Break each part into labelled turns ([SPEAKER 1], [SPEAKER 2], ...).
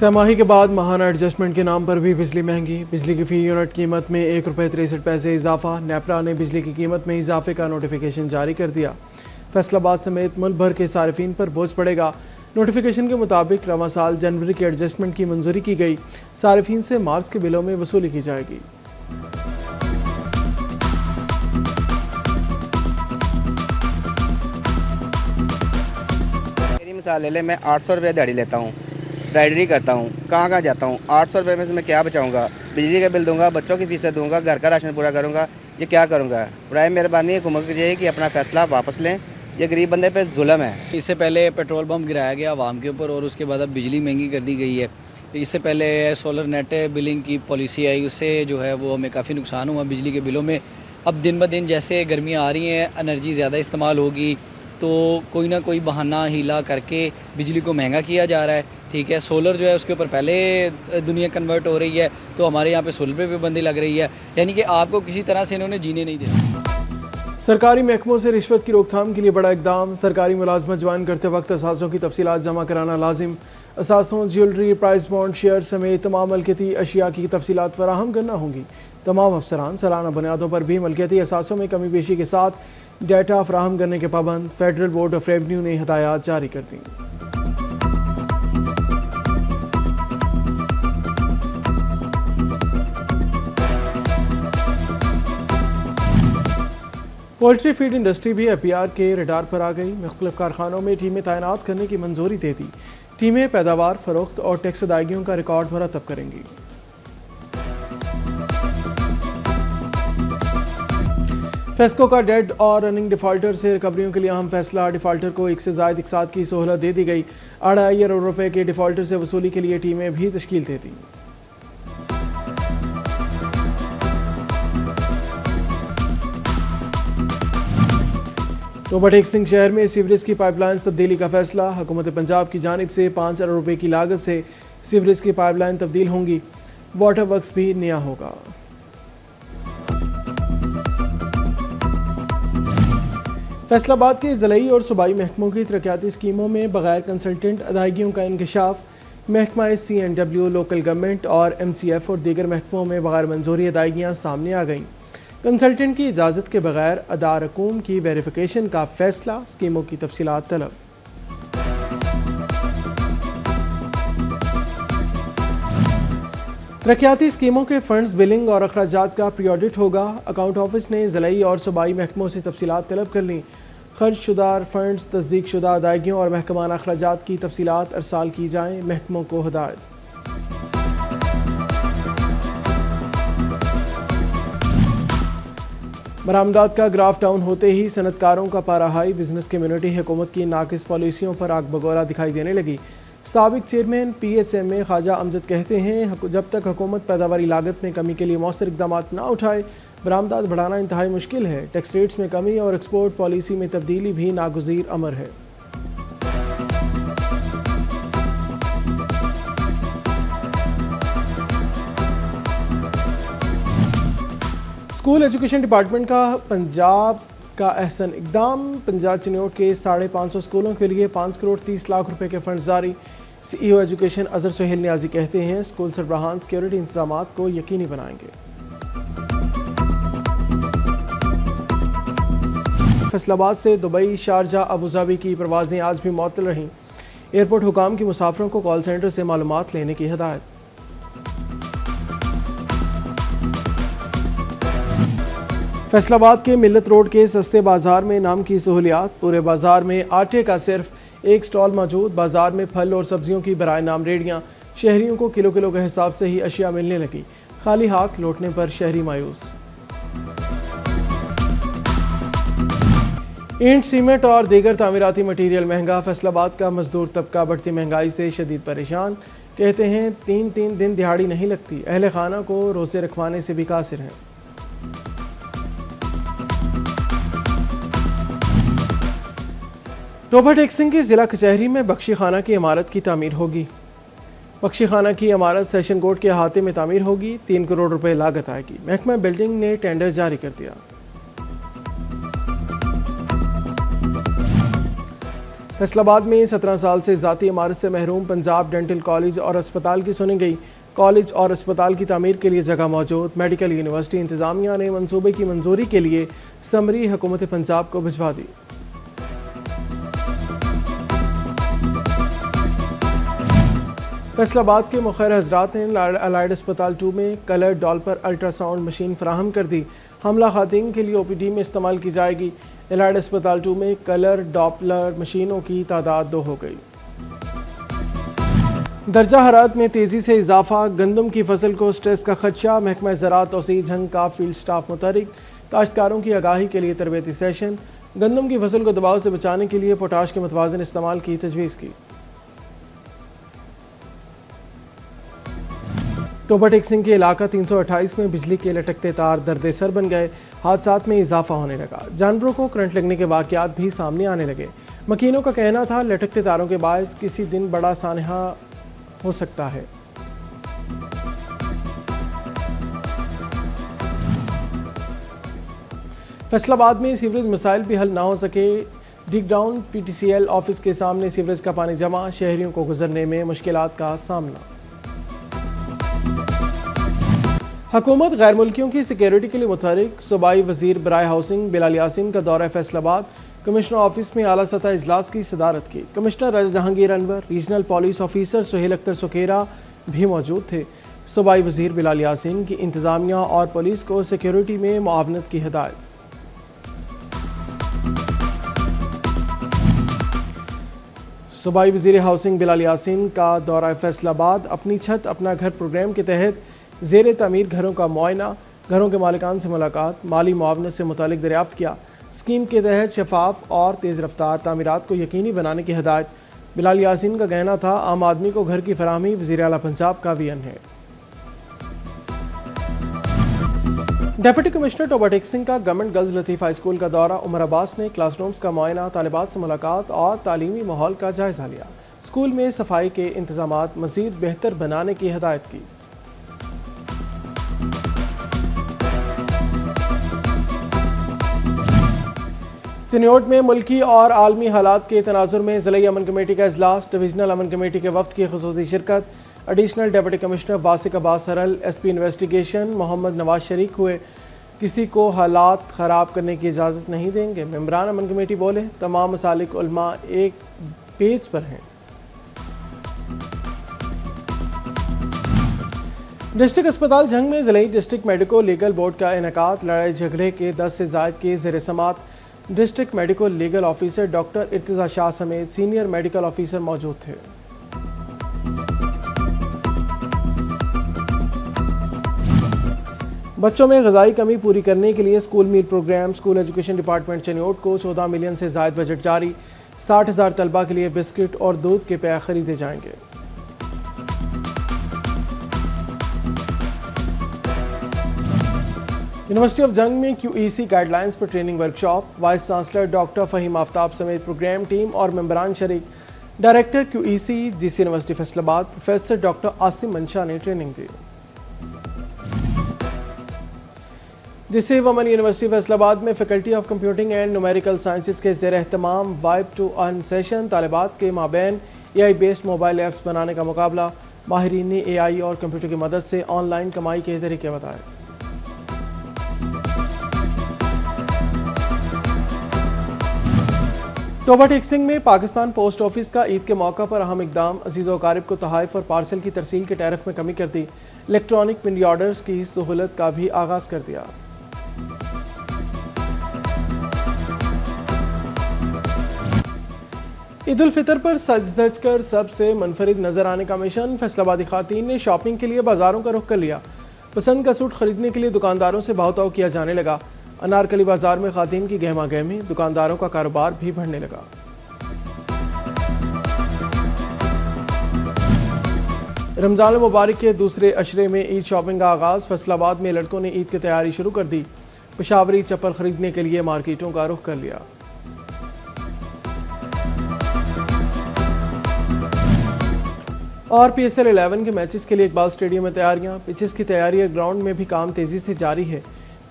[SPEAKER 1] सहमाही के बाद माहाना एडजस्टमेंट के नाम पर भी बिजली महंगी। बिजली की फी यूनिट कीमत में ₹1.63 इजाफा। नेपरा ने बिजली की कीमत में इजाफे का नोटिफिकेशन जारी कर दिया। फैसलाबाद समेत मुल्क भर के सारिफीन पर बोझ पड़ेगा। नोटिफिकेशन के मुताबिक रवां साल जनवरी के एडजस्टमेंट की मंजूरी की गई। सारिफीन से मार्च के बिलों में वसूली की जाएगी।
[SPEAKER 2] मेरी मिसाल ले ले, मैं 800 रुपये दिहाड़ी लेता हूँ, राइडरी करता हूँ, कहाँ जाता हूँ। 800 रुपये में से मैं क्या बचाऊंगा? बिजली का बिल दूंगा, बच्चों की फीसें दूंगा, घर का राशन पूरा करूंगा, ये क्या करूंगा? बराए मेहरबानी हुकूमत की चाहिए कि अपना फैसला वापस लें। ये गरीब बंदे पे जुल्म है।
[SPEAKER 3] इससे पहले पेट्रोल पंप गिराया गया आवाम के ऊपर और उसके बाद अब बिजली महंगी कर दी गई है। इससे पहले सोलर नेट बिलिंग की पॉलिसी आई, उससे जो है वो हमें काफ़ी नुकसान हुआ बिजली के बिलों में। अब दिन ब दिन जैसे गर्मियाँ आ रही हैं, एनर्जी ज़्यादा इस्तेमाल होगी, तो कोई ना कोई बहाना हीला करके बिजली को महंगा किया जा रहा है। ठीक है, सोलर जो है उसके ऊपर पहले दुनिया कन्वर्ट हो रही है, तो हमारे यहाँ पे सोलर पे भी पाबंदी लग रही है, यानी कि आपको किसी तरह से इन्होंने जीने नहीं दिया।
[SPEAKER 1] सरकारी महकमों से रिश्वत की रोकथाम के लिए बड़ा इकदाम। सरकारी मुलाजमत ज्वाइन करते वक्त असासों की तफसीलात जमा कराना लाजिम। असासों, ज्वेलरी, प्राइस बॉन्ड, शेयर समेत तमाम मलकियती अशिया की तफसीलात फराहम करना होंगी। तमाम अफसरान सालाना बुनियादों पर भी मलकियती असासों में कमी पेशी के साथ डाटा फराहम करने के पाबंद। फेडरल बोर्ड ऑफ रेवन्यू ने हिदायत जारी कर दी। पोल्ट्री फीड इंडस्ट्री भी एपीआर के रडार पर आ गई। मुख्तलिफ कारखानों में टीमें तैनात करने की मंजूरी दे दी। टीमें पैदावार, फरोख्त और टैक्स अदायगियों का रिकॉर्ड मरतब करेंगी। फेस्को का डेड और रनिंग डिफॉल्टर से रिकवरियों के लिए अहम फैसला। डिफॉल्टर को एक से ज्यादा इकसात की सहूलत दे दी गई। 2.5 अरब रुपए के डिफॉल्टर से वसूली के लिए टीमें भी तश्कील दे दी। रोबोटिक सिंह शहर में सीवरेज की पाइपलाइंस तब्दीली का फैसला। हुकूमत पंजाब की जानिब से 5 अरब रुपए की लागत से सीवरेज की पाइपलाइन तब्दील होंगी। वाटर वर्क्स भी नया होगा। फैसलाबाद के ज़िलई और सूबाई महकमों की तरक्याती स्कीमों में बगैर कंसल्टेंट अदायगियों का इंकशाफ। महकमा CNW, लोकल गवर्नमेंट और MCF और दीगर महकमों में बगैर मंजूरी अदायगियां सामने आ गईं। कंसल्टेंट की इजाज़त के बगैर अदा रकूम की वेरिफिकेशन का फैसला। स्कीमों की तफसीलात तलब। तरक्याती स्कीमों के फंड्स, बिलिंग और अखराजात का प्री ऑडिट होगा। अकाउंट ऑफिस ने ज़िलई और सूबाई महकमों से तफसीलात तलब कर ली। खर्च शुदा फंड्स, तस्दीक शुदा अदायगियों और महकमाना अखराजात की तफसीलात अरसाल की जाएँ। महकमों को हिदायत। बरामदात का ग्राफ डाउन होते ही सनतकारों का पारा हाई। बिजनेस कम्युनिटी हुकूमत की नाकिस पॉलिसियों पर आग बगौरा दिखाई देने लगी। साबिक चेयरमैन PHMA ख्वाजा अमजद कहते हैं, जब तक हुकूमत पैदावारी लागत में कमी के लिए मौसर इकदाम ना उठाए, बरामदात बढ़ाना इंतहाई मुश्किल है। टैक्स रेट्स में कमी और एक्सपोर्ट पॉलिसी में तब्दीली भी नागुज़ीर अमर है। स्कूल एजुकेशन डिपार्टमेंट का पंजाब का अहसन इकदाम। पंजाब चिन्योट के 550 स्कूलों के लिए 5 करोड़ 30 लाख रुपए के फंड जारी। CEO एजुकेशन अजहर सुहेल नियाजी कहते हैं, स्कूल सरबराहान सिक्योरिटी इंतजामात को यकीनी बनाएंगे। फैसलाबाद से दुबई, शारजाह, अबूधाबी की परवाजें आज भी मुअत्तल रहीं। एयरपोर्ट हुकाम की मुसाफिरों को कॉल सेंटर से मालूमात लेने की हिदायत। फैसलाबाद के मिल्लत रोड के सस्ते बाजार में नाम की सहूलियात। पूरे बाजार में आटे का सिर्फ एक स्टॉल मौजूद। बाजार में फल और सब्जियों की बराए नाम रेडियां। शहरियों को किलो किलो के हिसाब से ही अशिया मिलने लगी। खाली हाथ लौटने पर शहरी मायूस। ईंट, सीमेंट और दीगर तामीराती मटीरियल महंगा। फैसलाबाद का मजदूर तबका बढ़ती महंगाई से शदीद परेशान। कहते हैं 3 दिन दिहाड़ी नहीं लगती। अहले खाना को रोजे रखवाने से भी कासिर हैं। रोबोटिक सिंह की जिला कचहरी में बख्शी खाना की इमारत की तामीर होगी। बख्शी खाना की इमारत सेशन कोर्ट के अहाते में तामीर होगी। 3 करोड़ रुपए लागत आएगी। महकमा बिल्डिंग ने टेंडर जारी कर दिया। فیصل آباد میں 17 سال سے ذاتی عمارت سے محروم پنجاب ڈینٹل کالج اور اسپتال کی سنی گئی۔ کالج اور اسپتال کی تعمیر کے لیے جگہ موجود، میڈیکل یونیورسٹی انتظامیہ نے منصوبے کی منظوری کے لیے سمری حکومت پنجاب کو بھجوا دی۔ فیصل آباد کے مخیر حضرات نے الائڈ اسپتال 2 میں colour Doppler ultra sound machine فراہم کر دی۔ حاملہ خواتین کے لیے OPD میں استعمال کی جائے گی۔ الائڈ اسپتال 2 میں کلر ڈاپلر مشینوں کی تعداد 2 ہو گئی۔ درجہ حرارت میں تیزی سے اضافہ، گندم کی فصل کو سٹریس کا خدشہ، محکمہ زراعت توسیع جھنگ کا فیلڈ سٹاف متحرک، کاشتکاروں کی آگاہی کے لیے تربیتی سیشن، گندم کی فصل کو دباؤ سے بچانے کے لیے پوٹاش کے متوازن استعمال کی تجویز کی۔ ٹوبہ ٹیک سنگھ کے علاقہ 328 میں بجلی کے لٹکتے تار درد سر بن گئے، حادثات میں اضافہ ہونے لگا، جانوروں کو کرنٹ لگنے کے واقعات بھی سامنے آنے لگے۔ مکینوں کا کہنا تھا لٹکتے تاروں کے باعث کسی دن بڑا سانحہ ہو سکتا ہے۔ فیصل آباد میں سیوریج مسائل بھی حل نہ ہو سکے، ڈگ ڈاؤن PTCL آفس کے سامنے سیوریج کا پانی جمع، شہریوں کو گزرنے میں مشکلات کا سامنا۔ حکومت غیر ملکیوں کی سیکیورٹی کے لیے متحرک، صوبائی وزیر برائے ہاؤسنگ بلال یاسین کا دورہ فیصل آباد، کمشنر آفس میں اعلیٰ سطح اجلاس کی صدارت کی۔ Commissioner Raja Jahangir Anwar, regional police officer Sohail Akhtar Sukhera بھی موجود تھے۔ صوبائی وزیر بلال یاسین کی انتظامیہ اور پولیس کو سیکیورٹی میں معاونت کی ہدایت۔ صوبائی وزیر ہاؤسنگ بلال یاسین کا دورہ فیصل آباد، اپنی چھت اپنا گھر پروگرام کے تحت زیر تعمیر گھروں کا معائنہ، گھروں کے مالکان سے ملاقات، مالی معاونت سے متعلق دریافت کیا۔ اسکیم کے تحت شفاف اور تیز رفتار تعمیرات کو یقینی بنانے کی ہدایت۔ بلال یاسین کا کہنا تھا عام آدمی کو گھر کی فراہمی وزیر اعلیٰ پنجاب کا ویژن ہے۔ ڈپٹی کمشنر ٹوبہ ٹیک سنگھ کا گورنمنٹ گرلز لطیف ہائی اسکول کا دورہ، عمر عباس نے کلاس رومز کا معائنہ، طالبات سے ملاقات اور تعلیمی ماحول کا جائزہ لیا۔ اسکول میں صفائی کے انتظامات مزید بہتر بنانے کی ہدایت کی۔ چنیوٹ میں ملکی اور عالمی حالات کے تناظر میں ضلعی امن کمیٹی کا اجلاس، ڈویژنل امن کمیٹی کے وفد کی خصوصی شرکت، ایڈیشنل ڈپٹی کمشنر واسق عباس ہرل، SP انویسٹیگیشن محمد نواز شریک ہوئے۔ کسی کو حالات خراب کرنے کی اجازت نہیں دیں گے، ممبران امن کمیٹی بولے، تمام مسالک علماء ایک پیج پر ہیں۔ ڈسٹرکٹ اسپتال جھنگ میں ضلعی ڈسٹرکٹ میڈیکو لیگل بورڈ کا انعقاد، لڑائی جھگڑے کے 10 سے زائد کے زیر سماعت، district medico legal officer doctor Irtaza Shah سمیت سینئر میڈیکل آفیسر موجود تھے۔ بچوں میں غذائی کمی پوری کرنے کے لیے school meal programme, school education department Chiniot کو 14 ملین سے زائد بجٹ جاری، 60,000 طلبہ کے لیے بسکٹ اور دودھ کے پیک خریدے جائیں گے۔ یونیورسٹی آف جنگ میں QEC گائیڈ لائنز پر training workshop, vice chancellor doctor Faheem Aftab سمیت پروگرام ٹیم اور ممبران شریک۔ Director QEC GC university Faisalabad professor doctor Asim Mansha نے ٹریننگ دی۔ GC women university Faisalabad میں faculty of computing and numerical sciences کے زیر اہتمام وائب ٹو ارن سیشن، طالبات کے مابین AI بیسڈ موبائل ایپس بنانے کا مقابلہ، ماہرین نے AI اور کمپیوٹر کی مدد سے آن لائن کمائی کے طریقے بتائے۔ ٹوبہ ٹیک سنگھ میں پاکستان پوسٹ آفس کا عید کے موقع پر اہم اقدام، عزیز و اقارب کو تحائف اور پارسل کی ترسیل کے ٹیرف میں کمی کر دی، الیکٹرانک منی آرڈرز کی سہولت کا بھی آغاز کر دیا۔ عید الفطر پر سج دھج کر سب سے منفرد نظر آنے کا مشن، فیصل آبادی خواتین نے شاپنگ کے لیے بازاروں کا رخ کر لیا، پسند کا سوٹ خریدنے کے لیے دکانداروں سے بہاؤ تاؤ کیا جانے لگا، انارکلی بازار میں خواتین کی گہما گہمی، دکانداروں کا کاروبار بھی بڑھنے لگا۔ رمضان المبارک کے دوسرے عشرے میں عید شاپنگ کا آغاز، فیصل آباد میں لڑکوں نے عید کی تیاری شروع کر دی، پشاوری چپل خریدنے کے لیے مارکیٹوں کا رخ کر لیا۔ اور PSL 11 کے میچز کے لیے اقبال اسٹیڈیم میں تیاریاں، پچز کی تیاری گراؤنڈ میں بھی کام تیزی سے جاری ہے۔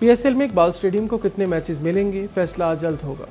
[SPEAKER 1] PSL میں اقبال اسٹیڈیم کو کتنے میچز ملیں گے، فیصلہ جلد ہوگا۔